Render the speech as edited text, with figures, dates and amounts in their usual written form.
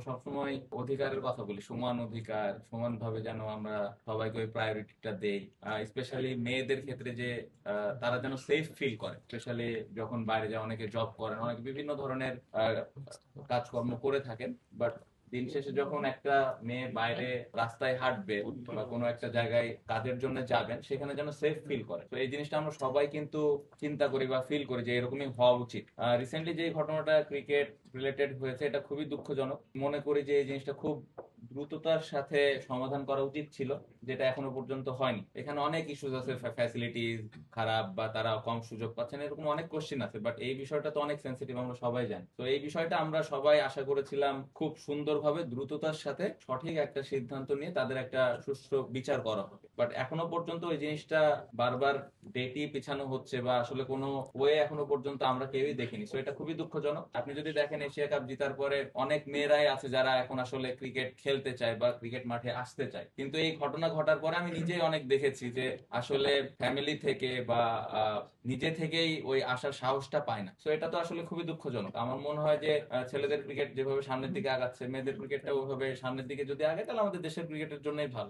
আমরা সবসময় অধিকারের কথা বলি, সমান অধিকার, সমানভাবে যেন আমরা সবাইকে ওই প্রায়োরিটিটা দেই। স্পেশালি মেয়েদের ক্ষেত্রে যে তারা যেন সেফ ফিল করে, স্পেশালি যখন বাইরে যায়, অনেকে জব করেন, অনেকে বিভিন্ন ধরনের কাজকর্ম করে থাকেন। বাট দিন শেষে যখন একটা মেয়ে বাইরে রাস্তায় হাঁটবে বা কোনো একটা জায়গায় কাজের জন্য যাবেন, সেখানে যেন সেফ ফিল করে। তো এই জিনিসটা আমরা সবাই কিন্তু চিন্তা করি বা ফিল করি যে এরকমই হওয়া উচিত। রিসেন্টলি যে ঘটনাটা ক্রিকেট রিলেটেড হয়েছে, এটা খুবই দুঃখজনক। মনে করি যে এই জিনিসটা খুব দ্রুততার সাথে সমাধান করা উচিত ছিল, যেটা এখনো পর্যন্ত হয়নি। এখানে অনেক ইস্যুস আছে, ফ্যাসিলিটিস খারাপ বা তারা কম সুযোগ পাচ্ছেন, এরকম অনেক কোশ্চেন আছে। বাট এই বিষয়টা তো অনেক সেন্সিটিভ, আমরা সবাই জানি। তো এই বিষয়টা আমরা সবাই আশা করেছিলাম খুব সুন্দরভাবে দ্রুততার সাথে সঠিক একটা সিদ্ধান্ত নিয়ে তাদের একটা সুষ্ঠু বিচার করা হবে। বাট এখনো পর্যন্ত ওই জিনিসটা বারবার ডেটই পিছানো হচ্ছে, বা আসলে কোনো ওয়ে এখনো পর্যন্ত আমরা কেউই দেখিনি। তো এটা খুবই দুঃখজনক। আপনি যদি দেখেন, এশিয়া কাপ জেতার পরে অনেক মেয়েরাই আছে যারা এখন আসলে ক্রিকেট খেলতে চায় বা ক্রিকেট মাঠে আসতে চায়, কিন্তু এই ঘটনা ঘটার পরে আমি নিজেই অনেক দেখেছি যে আসলে ফ্যামিলি থেকে বা আহ, নিজে থেকেই ওই আসার সাহসটা পায় না। তো এটা তো আসলে খুবই দুঃখজনক। আমার মনে হয় যে ছেলেদের ক্রিকেট যেভাবে সামনের দিকে আগাচ্ছে, মেয়েদের ক্রিকেটটা ওইভাবে সামনের দিকে যদি আগে, তাহলে আমাদের দেশের ক্রিকেটের জন্যই ভালো।